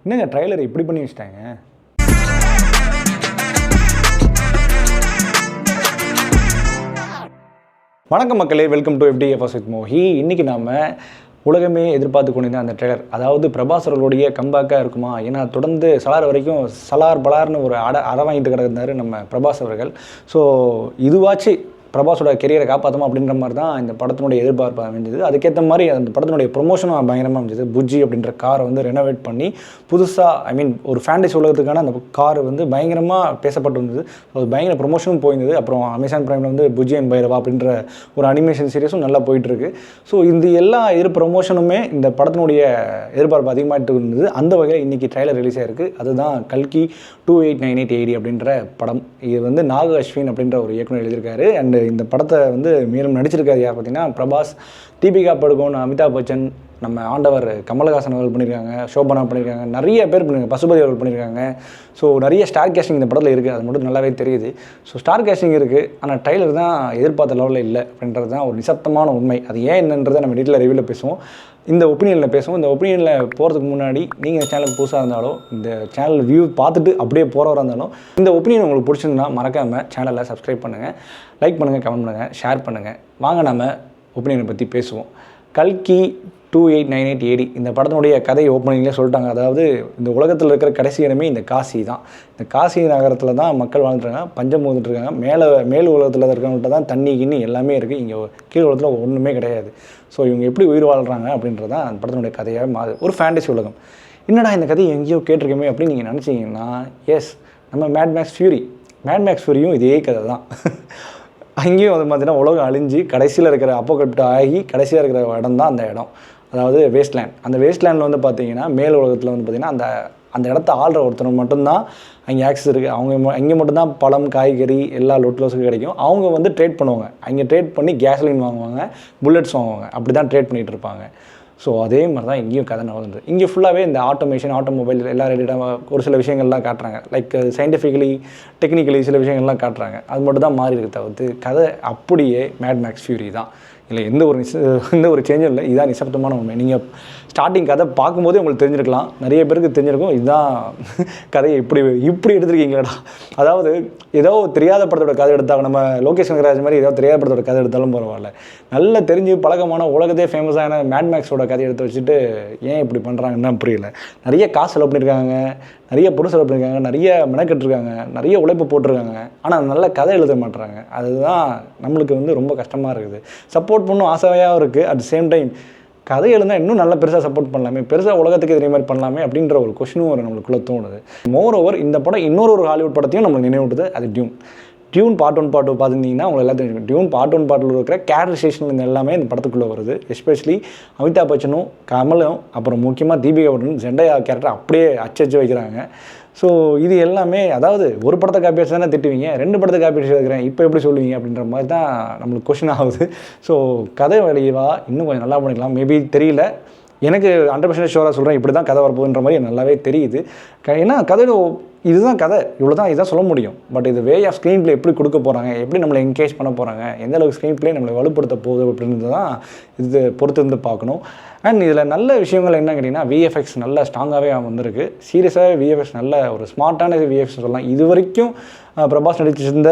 என்னங்க ட்ரைலர் இப்படி பண்ணி வச்சிட்டாங்க? வணக்கம் மக்களே, welcome to FDFS with Mohi. இன்றைக்கி நாம் உலகமே எதிர்பார்த்து கொண்டிருந்த அந்த ட்ரெய்லர், அதாவது பிரபாஸ் அவர்களுடைய கம்பேக்காக இருக்குமா? ஏன்னா தொடர்ந்து சலார் வரைக்கும் சலார் பலார்னு ஒரு அடை வாங்கிட்டு கிடந்தார் நம்ம பிரபாஸ் அவர்கள். ஸோ இதுவாச்சு பிரபாஸோட கெரியரை காப்பாற்றணும் அப்படின்ற மாதிரி தான் இந்த படத்தினுடைய எதிர்பார்ப்பு அமைஞ்சது. அதுக்கேற்ற மாதிரி அந்த படத்தினுடைய ப்ரொமோஷனும் பயங்கரமாக அமைஞ்சது. புஜ்ஜி அப்படின்ற காரை வந்து ரெனோவேட் பண்ணி புதுசாக ஒரு ஃபேண்டசி உலகத்துக்கான அந்த கார் வந்து பயங்கரமாக பேசப்பட்டு வந்தது. அது பயங்கர ப்ரொமோஷனும் போயிருந்தது. அப்புறம் அமேசான் பிரைமில் வந்து புஜ்ஜி அண்ட் பைரவா அப்படின்ற ஒரு அனிமேஷன் சீரிஸும் நல்லா போயிட்டுருக்கு. ஸோ இந்த எல்லா ப்ரொமோஷனுமே இந்த படத்தினுடைய எதிர்பார்ப்பு அதிகமாகிட்டு இருந்தது. அந்த வகையில் இன்றைக்கி ட்ரைலர் ரிலீஸ் ஆகிருக்கு. அதுதான் கல்கி 2898AD அப்படின்ற படம். இது வந்து நாக அஸ்வின் அப்படின்ற ஒரு இயக்குனர் எழுதியிருக்காரு. அண்ட் இந்த படத்தை வந்து மேலும் நடிச்சிருக்காரு யார் பார்த்தீங்கன்னா பிரபாஸ், தீபிகா படுகோன், அமிதாப் பச்சன், நம்ம ஆண்டவர் கமலஹாசன் அவர்கள் பண்ணியிருக்காங்க, சோபனா பண்ணியிருக்காங்க, நிறைய பேர் பண்ணியிருக்காங்க, பசுபதி அவர்கள் பண்ணியிருக்காங்க. ஸோ நிறைய ஸ்டார் கேஸ்டிங் இந்த படத்தில் இருக்குது. அது மட்டும் நல்லாவே தெரியுது. ஸோ ஸ்டார் கேஸ்டிங் இருக்குது, ஆனால் ட்ரைலர் தான் எதிர்பார்த்த லெவலில் இல்லை அப்படின்றது தான் ஒரு நிசப்தமான உண்மை. அது ஏன் என்னன்றதை நம்ம டீட்டெயிலாக ரிவ்யூவில் பேசுவோம், இந்த ஒப்பீனியனில் பேசுவோம். இந்த ஒப்பீனியனில் போகிறதுக்கு முன்னாடி நீங்கள் இந்த சேனலுக்கு புதுசாக இருந்தாலும், இந்த சேனல் வியூ பார்த்துட்டு அப்படியே போகிறவராக இருந்தாலும், இந்த ஒப்பீனியன் உங்களுக்கு பிடிச்சிருந்தா மறக்காமல் சேனலை சப்ஸ்கிரைப் பண்ணுங்கள், லைக் பண்ணுங்கள், கமெண்ட் பண்ணுங்கள், ஷேர் பண்ணுங்கள். வாங்க நம்ம ஒப்பீனியனை பற்றி பேசுவோம். கல்கி 2898AD இந்த படத்தினுடைய கதை ஓப்பனிங்லேயே சொல்லிட்டாங்க. அதாவது இந்த உலகத்தில் இருக்கிற கடைசி இடமே இந்த காசி தான். இந்த காசி நகரத்தில் தான் மக்கள் வாழ்ந்துட்டுருக்காங்க, பஞ்சம் போந்துட்டுருக்காங்க. மேல் உலகத்தில் இருக்கிறவங்கள்ட்ட தான் தண்ணி கிண்ணி எல்லாமே இருக்குது. இங்கே கீழ் உலகத்தில் ஒன்றுமே கிடையாது. ஸோ இவங்க எப்படி உயிர் வாழ்கிறாங்க அப்படின்றது தான் அந்த படத்தினுடைய கதையாக மாறுது. ஒரு ஃபேண்டசி உலகம். என்னடா இந்த கதையை எங்கேயோ கேட்டிருக்கோமே அப்படின்னு நீங்கள் நினச்சிங்கன்னா, எஸ், நம்ம மேட் மேக்ஸ் ஃபியூரியும் இதே கதை தான். அங்கேயும் வந்து பார்த்தீங்கன்னா உலகம் அழிஞ்சு கடைசியில் இருக்கிற அப்போகலிப்ட் ஆகி கடைசியாக இருக்கிற இடம் தான் அந்த இடம், அதாவது வேஸ்ட்லேண்ட். அந்த வேஸ்ட்லேண்டில் வந்து பார்த்தீங்கன்னா மேல் உலகத்தில் வந்து பார்த்திங்கன்னா அந்த இடத்த ஆள்ற ஒருத்தர் மட்டும்தான் அங்கே ஆக்சஸ் இருக்குது. அங்கே மட்டும்தான் பழம், காய்கறி எல்லா லோட்லோஸுக்கும் கிடைக்கும். அவங்க வந்து ட்ரேட் பண்ணுவாங்க. அங்கே ட்ரேட் பண்ணி கேஸ்லின் வாங்குவாங்க, புல்லட்ஸ் வாங்குவாங்க. அப்படி தான் ட்ரேட் பண்ணிகிட்டு இருப்பாங்க. ஸோ அதே மாதிரி தான் இங்கேயும் கதை நடந்தது. இங்கே ஃபுல்லாகவே இந்த ஆட்டோமேஷன், ஆட்டோமொபைல் எல்லா ரிலேட்டாக ஒரு சில விஷயங்கள்லாம் காட்டுறாங்க. லைக் சயின்டிஃபிக்கலி, டெக்னிக்கலி சில விஷயங்கள்லாம் காட்டுறாங்க. அது மட்டும் தான் மாறி இருக்கு தவிர்த்து கதை அப்படியே மேட் மேக்ஸ் ஃபியூரி தான். இல்லை எந்த ஒரு சேஞ்சும் இல்லை. இதுதான் நிசப்தமான உண்மை. நீங்கள் ஸ்டார்டிங் கதை பார்க்கும்போதே உங்களுக்கு தெரிஞ்சிருக்கலாம், நிறைய பேருக்கு தெரிஞ்சிருக்கும், இதுதான் கதையை இப்படி எடுத்துருக்கீங்களா. அதாவது ஏதோ தெரியாத படத்தோட கதை எடுத்தாங்க, நம்ம லோகேஷ் கனகராஜ் மாதிரி ஏதோ தெரியாத படத்தோட கதை எடுத்தாலும் பரவாயில்ல. நல்ல தெரிஞ்சு பழக்கமான உலகத்தே ஃபேமஸான மேட் மேக்ஸோட கதை எடுத்து வச்சுட்டு ஏன் இப்படி பண்ணுறாங்கன்னு தான் புரியல. நிறைய காசு செலவு பண்ணியிருக்காங்க, நிறைய பொருள் செலவு பண்ணியிருக்காங்க, நிறைய மெனக்கெட்டுருக்காங்க, நிறைய உழைப்பு போட்டிருக்காங்க. ஆனால் நல்ல கதை எழுத மாட்டுறாங்க. அதுதான் நம்மளுக்கு வந்து ரொம்ப கஷ்டமாக இருக்குது. சப்போர்ட் பண்ணும் ஆசையாகவும் இருக்குது. அட் சேம் டைம் கதை எழுந்தால் இன்னும் நல்லா பெருசாக சப்போர்ட் பண்ணலாமே, பெருசாக உலகத்துக்கு இதே மாதிரி பண்ணலாமே அப்படின்ற ஒரு கொஷினும் ஒரு நம்மளுக்குள்ளே தோணுது. மோரோவர் இந்த படம் இன்னொரு ஹாலிவுட் படத்தையும் நம்மளுக்கு நினைவுட்டுது. அது டியூன் பார்ட் 1 பார்ட் 2 பார்த்துருந்தீங்கன்னா உங்களுக்கு எல்லாத்தையும் தெரியும். டியூன் பார்ட் 1 பார்ட் 2 இருக்கிற கேரக்டரைசேஷன் எல்லாமே இந்த படத்துக்குள்ளே வருது. எஸ்பெஷலி அமிதாப் பச்சனும் கமலும் அப்புறம் முக்கியமாக தீபிகா படுகோன் ஜெண்டையா கேரக்டர் அப்படியே அச்சச்சு வைக்கிறாங்க. ஸோ இது எல்லாமே, அதாவது ஒரு படத்தை காப்பி அடிச்சு தானே திட்டுவீங்க, 2 படத்தை காப்பி அடிச்சு வைக்கிறேன் இப்போ எப்படி சொல்லுவீங்க அப்படின்ற மாதிரி தான் நம்மளுக்கு கொஷின் ஆகுது. ஸோ கதை வழிவா இன்னும் கொஞ்சம் நல்லா பண்ணிக்கலாம். மேபி தெரியல, எனக்கு 100% ஷோராக சொல்கிறேன் இப்படி தான் கதை வரப்போகுதுன்ற மாதிரி நல்லாவே தெரியுது. ஏன்னா கதையில் இதுதான் கதை, இவ்வளோ தான், இதுதான் சொல்ல முடியும். பட் இது வே ஆஃப் ஸ்க்ரீன் பிளே எப்படி கொடுக்க போகிறாங்க, எப்படி நம்மளை என்கேஜ் பண்ண போகிறாங்க, எந்த அளவுக்கு ஸ்க்ரீன் பிளே நம்மளை வலுப்படுத்த போகுது அப்படின்றது தான் இது பொறுத்து இருந்து பார்க்கணும். அண்ட் இதில் நல்ல விஷயங்கள் என்ன கேட்டிங்கன்னா, VFX நல்ல ஸ்ட்ராங்காகவே வந்திருக்கு. சீரியஸாகவே VFX நல்ல ஒரு ஸ்மார்ட்டான VFX சொல்லலாம். இது வரைக்கும் பிரபாஸ் நடிச்சிருந்த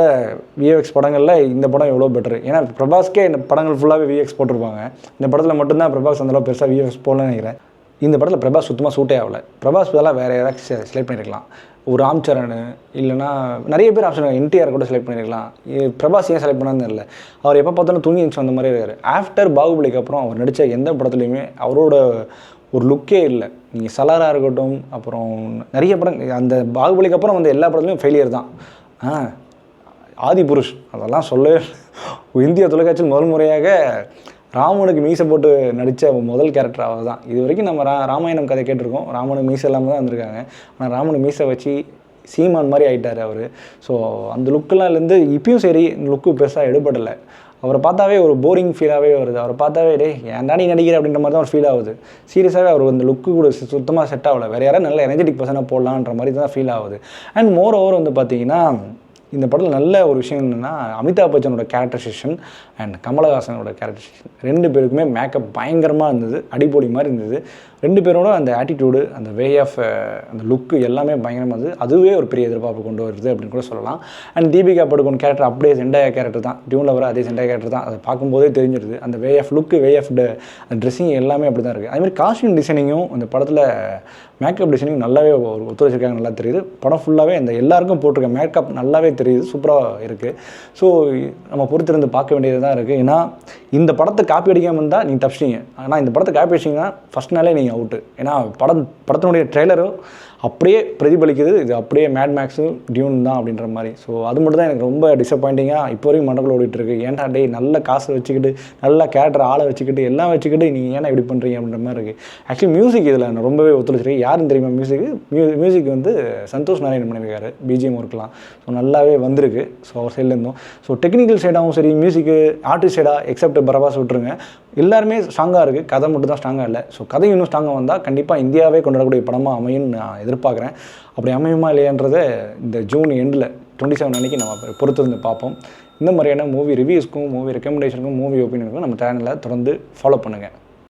VFX படங்களில் இந்த படம் எவ்வளோ பெட்டரு. ஏன்னா பிரபாஸ்க்கே இந்த படங்கள் ஃபுல்லாகவே VFX போட்டிருப்பாங்க. இந்த படத்தில் மட்டும்தான் பிரபாஸ் அந்தளவு பெருசாக VFX போடலன்னு நினைக்கிறேன். இந்த படத்தில் பிரபாஸ் சுத்தமாக சூட்டே ஆகலை. பிரபாஸ் பதிலாக வேறு யாராச்சும் செலக்ட் பண்ணியிருக்கலாம். ஒரு ராம் சரண், இல்லைனா நிறைய பேர் ஆப்ஷன், NTR கூட செலக்ட் பண்ணியிருக்கலாம். பிரபாஸ் ஏன் செலக்ட் பண்ணான்னு இல்லை. அவர் எப்போ பார்த்தாலும் தூங்கி இருந்துச்சு அந்த மாதிரி இருக்கார். ஆஃப்டர் பாகுபலிக்கு அப்புறம் அவர் நடித்த எந்த படத்துலையுமே அவரோட ஒரு லுக்கே இல்லை. நீங்கள் சலாராக இருக்கட்டும், அப்புறம் நிறைய படம், அந்த பாகுபலிக்கு அப்புறம் வந்து எல்லா படத்துலையும் ஃபெயிலியர் தான். ஆதிபுருஷ் அதெல்லாம் சொல்லவே, இந்திய தொலைக்காட்சியில் முதல் முறையாக ராமனுக்கு மீசை போட்டு நடித்த முதல் கேரக்டர் அவர் தான். இது வரைக்கும் நம்ம ராமாயணம் கதை கேட்டிருக்கோம், ராமனுக்கு மீசை இல்லாமல் தான் வந்திருக்காங்க. ஆனால் ராமனுக்கு மீசை வச்சு சீமான் மாதிரி ஆகிட்டார் அவர். ஸோ அந்த லுக்கெல்லாம் இருந்து இப்பயும் சரி இந்த லுக்கு பெருசாக எடுபடலை. அவரை பார்த்தாவே ஒரு போரிங் ஃபீலாகவே வருது. அவரை பார்த்தாவே ஏன் தாண்டி நடிக்கிற அப்படின்ற மாதிரி தான் ஒரு ஃபீல் ஆகுது. சீரியஸாகவே அவர் அந்த லுக்கு கூட சுத்தமாக செட் ஆகலை. வேறு யாராவது நல்ல எனர்ஜெட்டிக் பர்சனாக போடலான்ற மாதிரி தான் ஃபீல் ஆகுது. அண்ட் மோர் ஓவர் வந்து பார்த்திங்கன்னா இந்த படத்தில் நல்ல ஒரு விஷயம் என்னென்னா, அமிதாப் பச்சனோட கேரக்டரைசேஷன் அண்ட் கமலஹாசனோட கேரக்டரைசேஷன் 2 பேருக்குமே மேக்கப் பயங்கரமாக இருந்தது, அடிப்பொடி மாதிரி இருந்தது. 2 பேரோட அந்த ஆட்டிடியூடு, அந்த வே ஆஃப் அந்த லுக்கு எல்லாமே பயங்கரமாக இருந்தது. அதுவே ஒரு பெரிய எதிர்பார்ப்பு கொண்டு வருது அப்படின்னு கூட சொல்லலாம். அண்ட் தீபிகா படுகோன் கேரக்டர் அப்படியே செண்டாயா கேரக்டர் தான், டியூனில் வர அதே செண்டாயா கேரக்டர் தான். அதை பார்க்கும்போதே தெரிஞ்சிருது. அந்த way of look, way of dressing எல்லாமே அப்படி தான் இருக்குது. அதுமாதிரி காஸ்டியூம் டிசைனிங்கும் அந்த படத்தில் மேக்கப் டிசைனிங் நல்லாவே ஒத்துழைச்சிருக்காங்க, நல்லா தெரியுது. படம் ஃபுல்லாகவே அந்த எல்லாருக்கும் போட்டிருக்க மேக்கப் நல்லாவே தெரியுது, சூப்பராக இருக்குது. ஸோ நம்ம பொறுத்திருந்து பார்க்க வேண்டியது தான் இருக்குது. ஏன்னா இந்த படத்தை காப்பி அடிக்காமல் இருந்தால் நீங்கள் தப்பிச்சிங்க. ஆனால் இந்த படத்தை காப்பி அடிச்சிங்கன்னா ஃபஸ்ட் நாளே நீங்கள் அவுட்டு. ஏன்னா படத்தினுடைய ட்ரெய்லரும் அப்படியே பிரதிபலிக்குது. இது அப்படியே மேட் மேக்ஸும் டியூன் தான் அப்படின்ற மாதிரி. ஸோ அது மட்டும் தான் எனக்கு ரொம்ப டிசப்பாயிண்டிங்காக இப்போ வரைக்கும் மண்டக்குள்ள ஓடிட்டுருக்கு. ஏன்டா டே நல்ல காசை வச்சுக்கிட்டு, நல்ல கேரக்டர் ஆளை வச்சுக்கிட்டு, எல்லாம் வச்சுக்கிட்டு நீங்கள் ஏன்னா இப்படி பண்ணுறீங்க அப்படின்ற மாதிரி இருக்குது. ஆக்சுவலி மியூசிக் இதில் நான் ரொம்பவே ஒத்துழைச்சிருக்கு. யாரும் தெரியுமா மியூசிக் வந்து சந்தோஷ் நாராயணன் பண்ணியிருக்காரு. பிஜிஎம் ஒர்க்லாம் ஸோ நல்லாவே வந்திருக்கு. ஸோ அவர் சைட்லேருந்தும் ஸோ டெக்னிக்கல் சைடாகவும் சரி, மியூசிக்கு ஆர்டிஸ்ட் சைடாக எக்ஸப்ட் பிரபாஸ் விட்டுருங்க, எல்லாருமே ஸ்ட்ராங்காக இருக்குது. கதை மட்டும் தான் ஸ்ட்ராங்காக இல்லை. ஸோ கதை இன்னும் ஸ்ட்ராங்காக வந்தால் கண்டிப்பாக இந்தியாவே கொண்டாடக்கூடிய படமாக அமையும்னு நான் எதிர்பார்க்குறேன். அப்படி அமையுமா இல்லையான்றதை இந்த ஜூன் எண்டில் 27 அன்றைக்கி நம்ம பொறுத்திருந்து பார்ப்போம். இந்த மாதிரியான மூவி ரிவ்யூஸ்க்கும், மூவி ரெக்கமெண்டேஷனுக்கும், மூவி ஒப்பீனியனுக்கும் நம்ம சேனலில் தொடர்ந்து ஃபாலோ பண்ணுங்கள்.